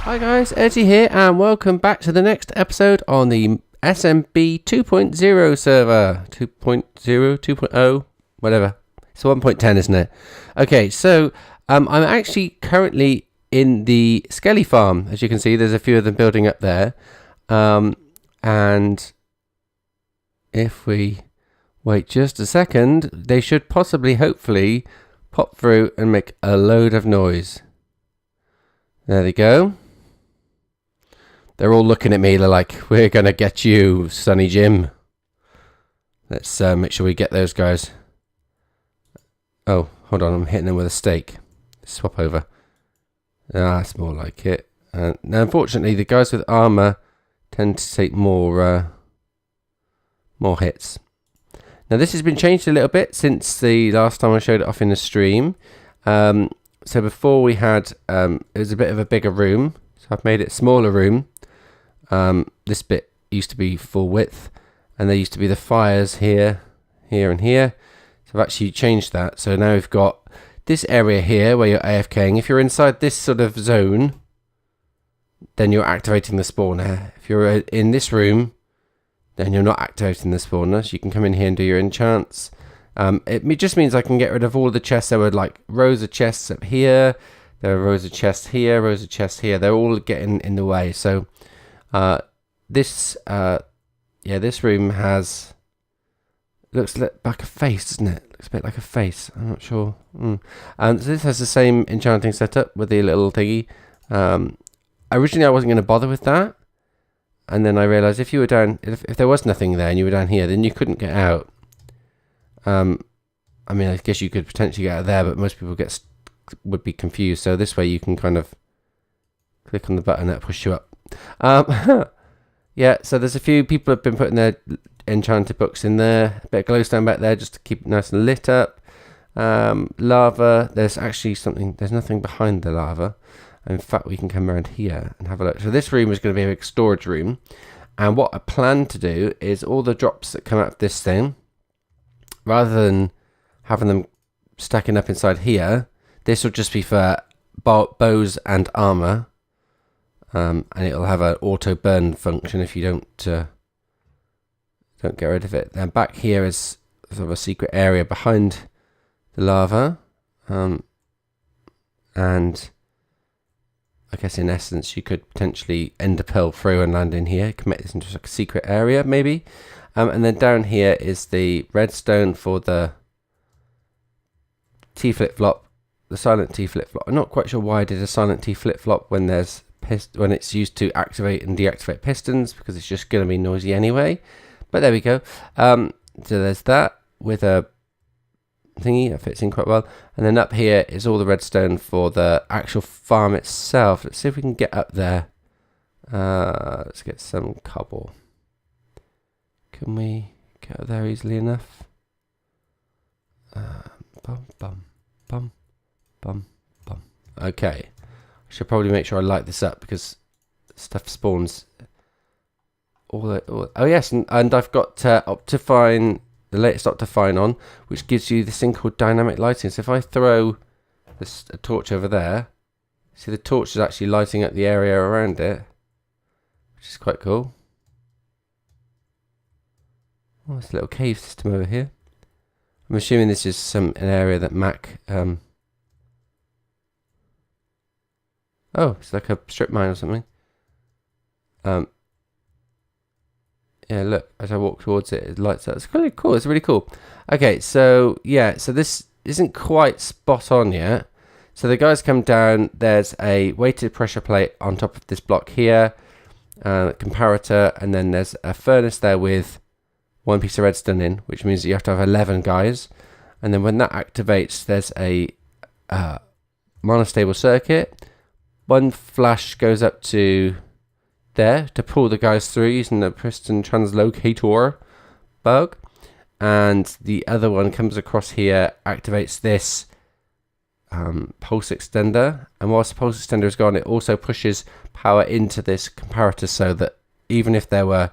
Hi guys, Eddie here and welcome back to the next episode on the SMB 2.0 server. 2.0, 2.0, whatever. It's 1.10, isn't it? Okay, so I'm actually currently in the Skelly Farm. As you can see, there's a few of them building up there. And if we wait just a second, they should possibly, hopefully, pop through and make a load of noise. There they go. They're all looking at me. They're like, we're going to get you, Sonny Jim. Let's make sure we get those guys. Oh, hold on. I'm hitting them with a stake. Swap over. Ah, that's more like it. Now, unfortunately, the guys with armor tend to take more hits. Now, this has been changed a little bit since the last time I showed it off in the stream. So before we had, it was a bit of a bigger room. So I've made it a smaller room. This bit used to be full width, and there used to be the fires here, here and here. So I've actually changed that. So now we've got this area here where you're AFKing. If you're inside this sort of zone, then you're activating the spawner. If you're in this room, then you're not activating the spawner. So you can come in here and do your enchants. It just means I can get rid of all the chests. There were like rows of chests up here. There are rows of chests here, rows of chests here. They're all getting in the way. So this room has, looks like a face, doesn't it? Looks a bit like a face. I'm not sure. So this has the same enchanting setup with the little thingy. Originally I wasn't going to bother with that, and then I realised if you were down, if there was nothing there and you were down here, then you couldn't get out. I mean, I guess you could potentially get out there, but most people would be confused. So this way you can kind of click on the button that pushes you up. Yeah, so there's a few people have been putting their enchanted books in there. A bit of glowstone back there just to keep it nice and lit up. Lava, there's actually something, there's nothing behind the lava. In fact, we can come around here and have a look. So this room is going to be a big storage room. And what I plan to do is all the drops that come out of this thing, rather than having them stacking up inside here, this will just be for bows and armor. And it'll have an auto burn function if you don't get rid of it. Then back here is sort of a secret area behind the lava, and I guess in essence you could potentially ender pearl through and land in here, commit this into like a secret area maybe. And then down here is the redstone for the T flip-flop, the silent T flip-flop. I'm not quite sure why I did a silent T flip-flop when it's used to activate and deactivate pistons, because it's just going to be noisy anyway. But there we go. So there's that with a thingy that fits in quite well. And then up here is all the redstone for the actual farm itself. Let's see if we can get up there. Let's get some cobble. Can we get up there easily enough? Bum, bum, bum, bum, bum. Okay. I should probably make sure I light this up because stuff spawns. Oh yes, and I've got Optifine, the latest Optifine on, which gives you this thing called dynamic lighting. So if I throw a torch over there, see the torch is actually lighting up the area around it, which is quite cool. Oh, there's a little cave system over here. I'm assuming this is an area that Mac. Oh, it's like a strip mine or something. Yeah, look, as I walk towards it, it lights up. It's really cool. It's really cool. Okay, so yeah, so this isn't quite spot on yet. So the guys come down. There's a weighted pressure plate on top of this block here, comparator, and then there's a furnace there with one piece of redstone in, which means that you have to have 11 guys. And then when that activates, there's a monostable circuit. One flash goes up to there to pull the guys through using the piston translocator bug, and the other one comes across here, activates this pulse extender, and whilst the pulse extender is gone, it also pushes power into this comparator, so that even if there were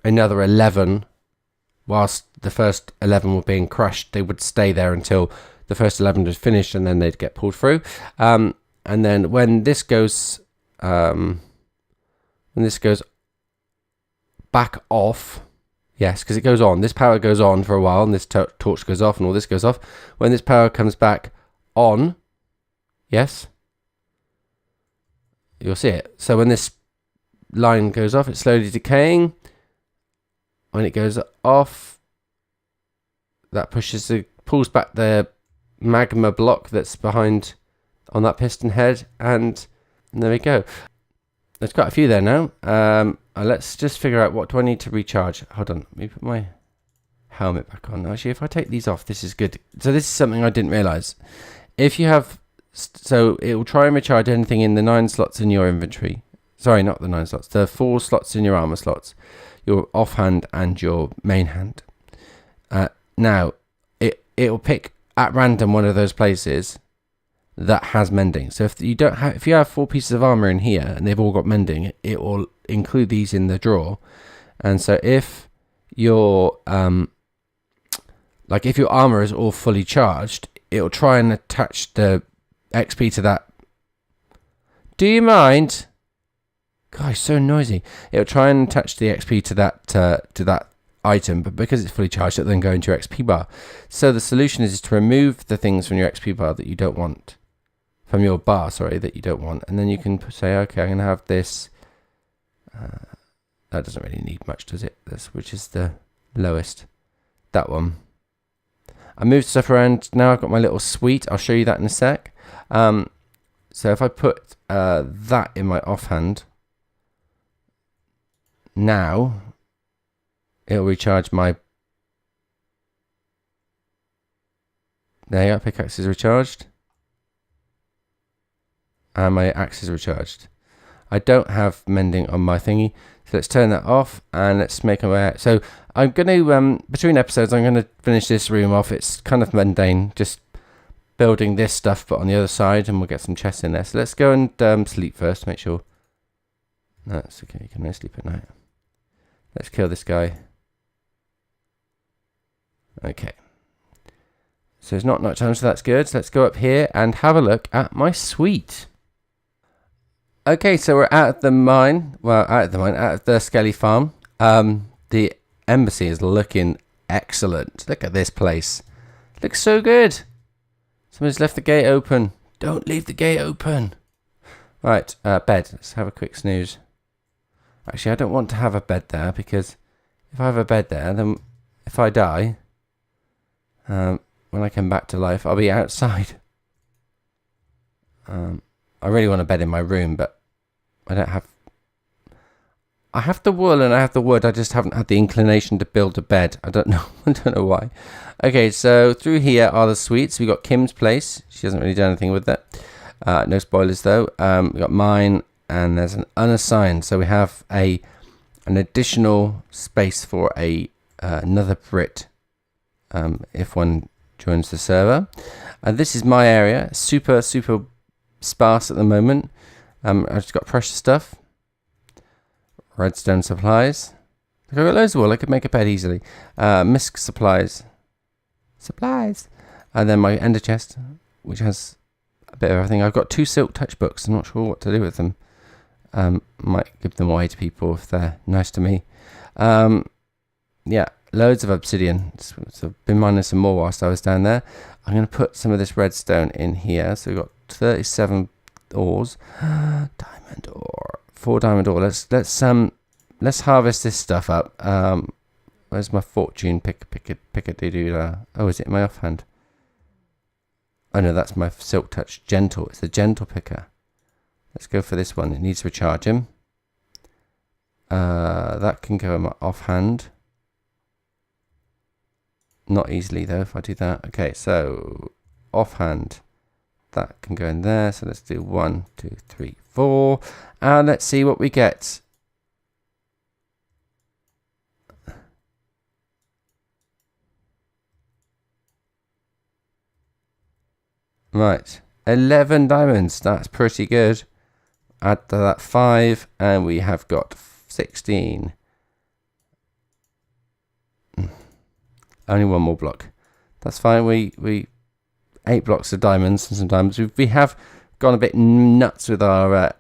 another 11 whilst the first 11 were being crushed, they would stay there until the first 11 was finished, and then they'd get pulled through. And then when this goes when this goes back off, yes, because it goes on. This power goes on for a while, and this torch goes off, and all this goes off. When this power comes back on, yes, you'll see it. So when this line goes off, it's slowly decaying. When it goes off, that pulls back the magma block that's behind on that piston head, and there we go. There's quite a few there now. Let's just figure out, what do I need to recharge? Hold on, let me put my helmet back on. Actually, if I take these off, this is good. So this is something I didn't realize. If you have, so it will try and recharge anything in the 9 slots in your inventory. Sorry, not the 9 slots, the 4 slots in your armor slots, your offhand and your main hand. Now, it'll pick at random one of those places that has mending. So if you have 4 pieces of armor in here and they've all got mending, it will include these in the drawer. And so if your if your armor is all fully charged, it'll try and attach the XP to that. Do you mind? Gosh, so noisy. It'll try and attach the XP to that item, but because it's fully charged, it'll then go into your XP bar. So the solution is to remove the things from your XP bar that you don't want. From your bar, sorry, that you don't want. And then you can say, okay, I'm going to have this. That doesn't really need much, does it? This, which is the lowest. That one. I moved stuff around. Now I've got my little suite. I'll show you that in a sec. So if I put that in my offhand, now it'll recharge my... There you go, pickaxe is recharged. And my axe is recharged. I don't have mending on my thingy, so let's turn that off and let's make our way out. So I'm going to, between episodes, I'm going to finish this room off. It's kind of mundane, just building this stuff, but on the other side, and we'll get some chests in there. So let's go and sleep first to make sure. No, it's okay, you can only sleep at night. Let's kill this guy. Okay. So there's not much time, so that's good. So let's go up here and have a look at my suite. Okay, so we're out of the mine. Well, out of the Skelly Farm. The embassy is looking excellent. Look at this place. Looks so good. Somebody's left the gate open. Don't leave the gate open. Right, bed. Let's have a quick snooze. Actually, I don't want to have a bed there, because if I have a bed there, then if I die, when I come back to life, I'll be outside. I really want a bed in my room, but I don't have... I have the wool and I have the wood. I just haven't had the inclination to build a bed. I don't know. I don't know why. Okay, so through here are the suites. We got Kim's place. She hasn't really done anything with that. No spoilers though. We got mine, and there's an unassigned. So we have an additional space for another Brit if one joins the server. This is my area. Super sparse at the moment. I've just got precious stuff, redstone supplies. I've got loads of wool. I could make a bed easily. Misc supplies, and then my ender chest, which has a bit of everything. I've got 2 silk touch books. I'm not sure what to do with them. Might give them away to people if they're nice to me. Yeah, loads of obsidian. So I've been mining some more whilst I was down there. I'm going to put some of this redstone in here. So we've got 37 ores. Diamond ore. 4 diamond ore. Let's harvest this stuff up. Where's my fortune pick-a-doo-doo? Oh, is it in my offhand? Oh no, that's my silk touch gentle. It's the gentle picker. Let's go for this one. It needs recharging. That can go in my offhand. Not easily though if I do that. Okay, so offhand. That can go in there. So let's do 1, 2, 3, 4. And let's see what we get. Right, 11 diamonds. That's pretty good. Add to that 5, and we have got 16. Only one more block. That's fine. We 8 blocks of diamonds and some diamonds. We have gone a bit nuts with our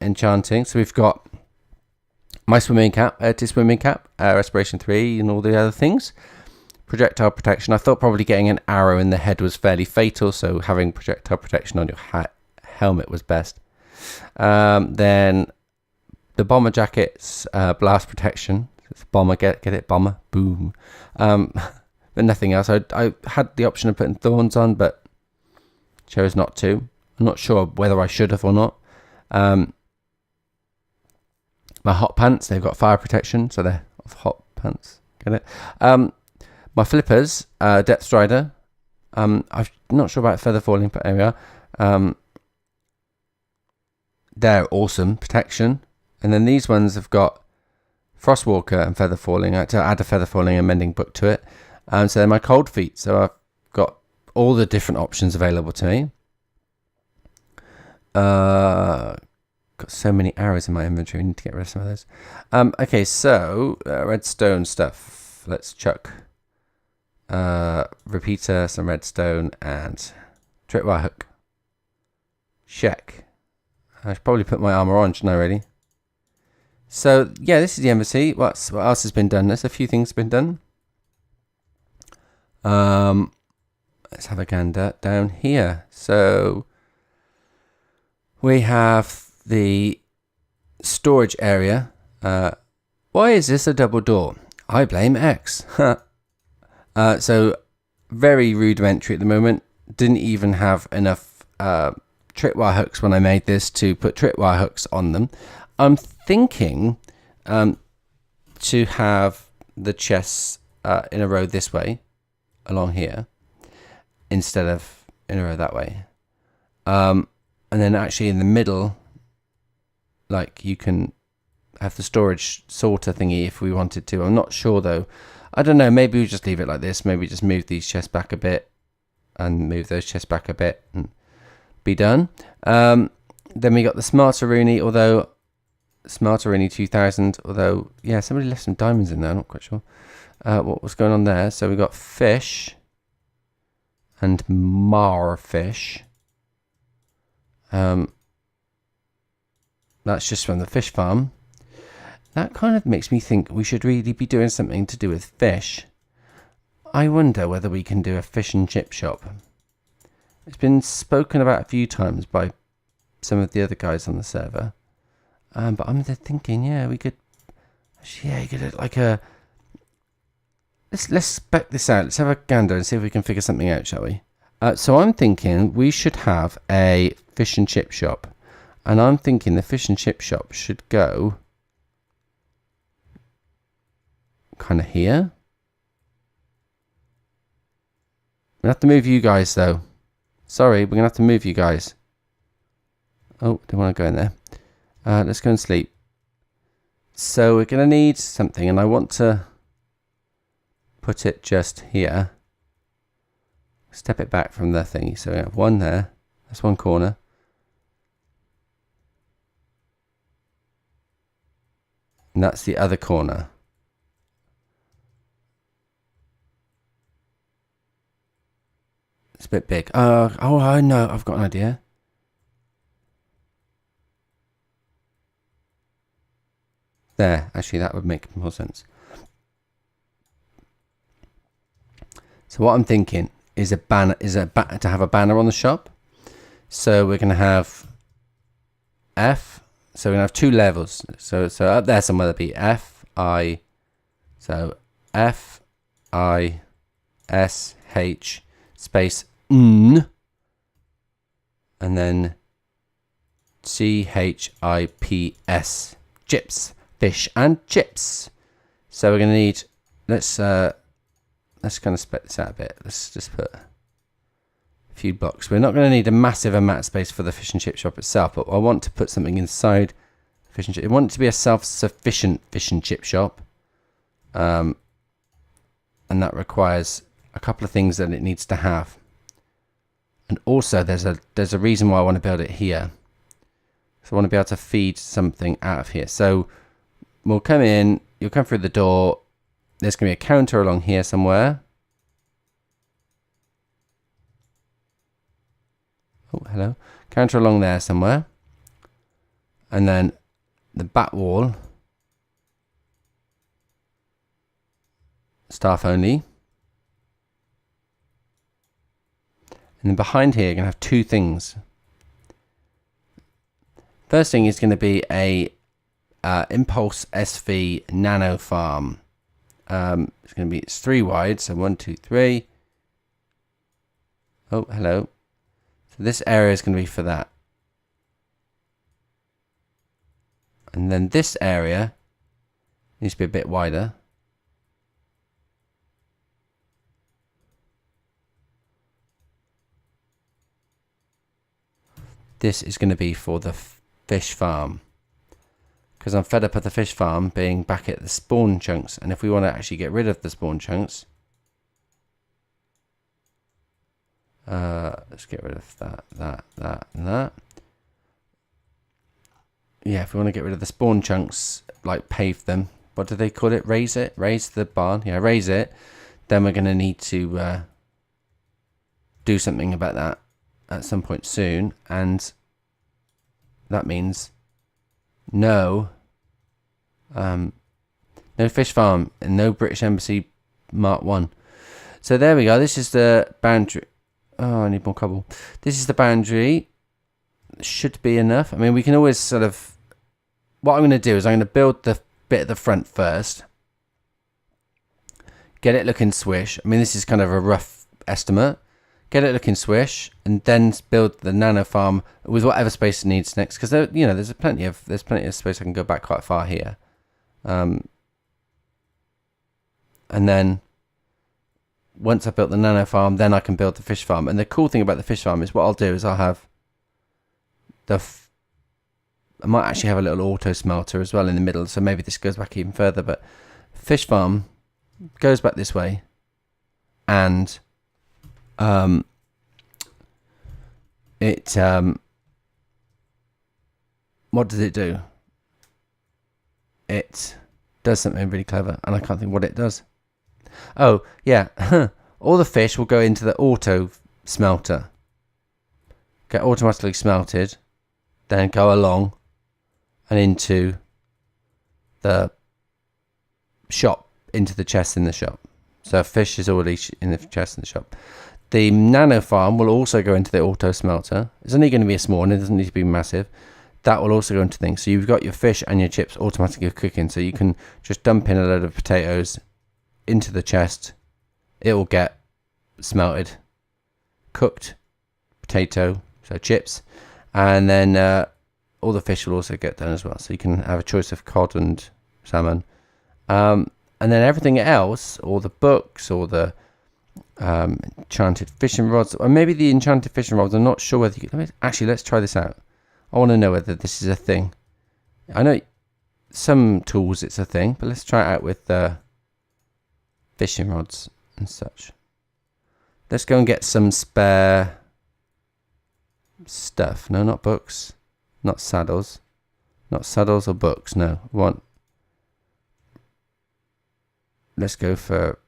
enchanting. So we've got my swimming cap, swimming cap, respiration 3, and all the other things. Projectile protection. I thought probably getting an arrow in the head was fairly fatal, so having projectile protection on your helmet was best. Then the bomber jackets, blast protection. It's bomber, get it, bomber, boom. But nothing else. I had the option of putting thorns on, but chose not to. I'm not sure whether I should have or not. My hot pants, they've got fire protection, so they're hot pants. Get it? My flippers, depth strider. I'm not sure about feather falling, but there we are. They're awesome protection. And then these ones have got Frostwalker and feather falling. I had to add a feather falling and mending book to it. So they're my cold feet. So I've got all the different options available to me. Got so many arrows in my inventory. I need to get rid of some of those. Okay, so redstone stuff. Let's chuck repeater, some redstone, and tripwire hook. Check. I should probably put my armor on, shouldn't I, really? So, yeah, this is the embassy. What else has been done? There's a few things been done. Let's have a gander down here. So, we have the storage area. Why is this a double door? I blame X. So, very rudimentary at the moment. Didn't even have enough tripwire hooks when I made this to put tripwire hooks on them. I'm thinking to have the chests in a row this way, along here, instead of in a row that way. And then actually in the middle, like, you can have the storage sorter thingy if we wanted to. I'm not sure though. I don't know, maybe we just leave it like this. Maybe just move these chests back a bit and move those chests back a bit and be done. Then we got the Smarter-Rooney, although Smarter-Rooney 2000, although, yeah, somebody left some diamonds in there, I'm not quite sure what was going on there. So we got fish and marfish. That's just from the fish farm. That kind of makes me think we should really be doing something to do with fish. I wonder whether we can do a fish and chip shop. It's been spoken about a few times by some of the other guys on the server. But I'm thinking, yeah, we could... Yeah, you could like a... Let's spec this out. Let's have a gander and see if we can figure something out, shall we? So I'm thinking we should have a fish and chip shop. And I'm thinking the fish and chip shop should go... kind of here. We'll have to move you guys, though. Sorry, we're going to have to move you guys. Oh, don't want to go in there. Let's go and sleep. So we're going to need something, and I want to put it just here. Step it back from the thingy. So we have one there. That's one corner. And that's the other corner. It's a bit big. Oh, I know. I've got an idea. There. Actually, that would make more sense. So what I'm thinking is to have a banner on the shop. So we're going to have F. So we're going to have two levels. So up there somewhere there'll be F, I. So F, I, S, H, space N, and then CHIPS, chips, fish and chips. So we're going to need, let's kind of split this out a bit. Let's just put a few blocks. We're not going to need a massive amount of space for the fish and chip shop itself, but I want to put something inside fish and chip. I want it to be a self-sufficient fish and chip shop, and that requires a couple of things that it needs to have. And also there's a reason why I want to build it here. So I want to be able to feed something out of here. So we'll come in, you'll come through the door. There's going to be a counter along here somewhere. Oh, hello. Counter along there somewhere. and then the back wall, staff only. And then behind here, you're going to have two things. First thing is going to be a Impulse SV Nano Farm. It's going to be 3 wide, so 1, 2, 3. Oh, hello. So this area is going to be for that. And then this area needs to be a bit wider. This is going to be for the fish farm, because I'm fed up of the fish farm being back at the spawn chunks, and if we want to actually get rid of the spawn chunks, let's get rid of that, and that. Yeah, if we want to get rid of the spawn chunks, like pave them, what do they call it? Raise it? Raise the barn? Yeah, raise it. Then we're going to need to do something about that at some point soon, and that means no fish farm and no British Embassy Mark 1. So there we go. This is the boundary. Oh, I need more cobble. This is the boundary. Should be enough. I mean, we can always sort of, what I'm going to do is I'm going to build the bit at the front first, get it looking swish. I mean, this is kind of a rough estimate. Get it looking swish, and then build the nano farm with whatever space it needs next. Because there's plenty of space. I can go back quite far here, and then once I built the nano farm, then I can build the fish farm. And the cool thing about the fish farm is what I'll do is I'll have I might actually have a little auto smelter as well in the middle. So maybe this goes back even further. But fish farm goes back this way, and what does it do? It does something really clever, and I can't think what it does. Oh yeah, all the fish will go into the auto smelter, get automatically smelted, then go along and into the shop, into the chest in the shop. So fish is already in the chest in the shop. The nano farm will also go into the auto smelter. It's only going to be a small one, it doesn't need to be massive. That will also go into things. So you've got your fish and your chips automatically cooking. So you can just dump in a load of potatoes into the chest. It will get smelted, cooked potato, so chips, and then all the fish will also get done as well. So you can have a choice of cod and salmon. And then everything else, or the books, or the enchanted fishing rods, or maybe the enchanted fishing rods, I'm not sure whether you can, actually, let's try this out. I want to know whether this is a thing. I know some tools it's a thing, but let's try it out with fishing rods and such. Let's go and get some spare stuff. No, not books, not saddles or books. No, let's go for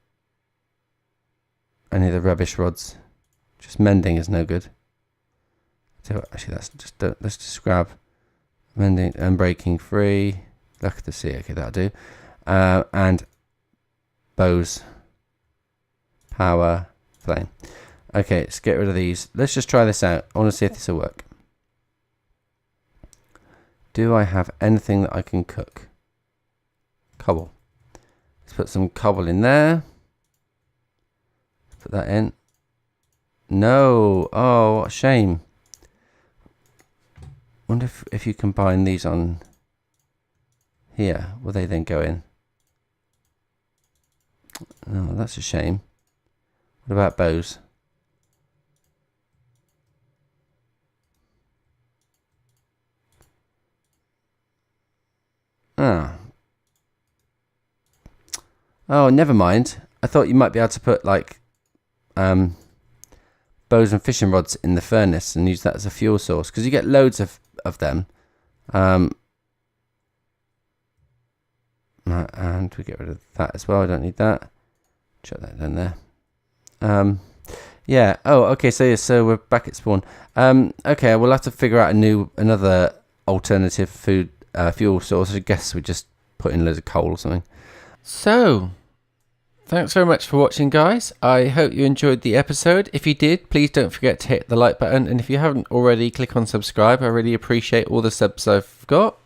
any of the rubbish rods. Just mending is no good. So actually, let's just grab mending and breaking free. Luck to see. Okay, that'll do. And bows, power, flame. Okay, let's get rid of these. Let's just try this out. I want to see if this will work. Do I have anything that I can cook? Cobble. Let's put some cobble in there. Put that in. No. Oh, what a shame. Wonder if you combine these on here, will they then go in? No, that's a shame. What about bows? Oh, never mind. I thought you might be able to put like bows and fishing rods in the furnace and use that as a fuel source, because you get loads of them. And we get rid of that as well. I don't need that. Chuck that down there. Yeah. Oh, okay. So we're back at spawn. Okay, we'll have to figure out another alternative food fuel source. I guess we just put in loads of coal or something. So, thanks very much for watching, guys. I hope you enjoyed the episode. If you did, please don't forget to hit the like button. And if you haven't already, click on subscribe. I really appreciate all the subs I've got.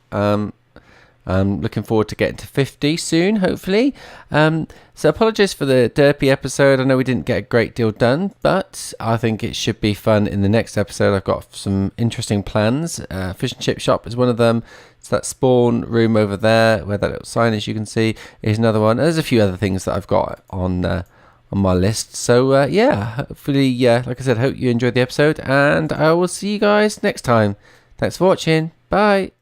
I'm looking forward to getting to 50 soon, hopefully. So apologies for the derpy episode. I know we didn't get a great deal done, but I think it should be fun in the next episode. I've got some interesting plans. Fish and chip shop is one of them. It's that spawn room over there where that little sign, as you can see, is another one. There's a few other things that I've got on my list. So yeah, hopefully, like I said, hope you enjoyed the episode, and I will see you guys next time. Thanks for watching. Bye.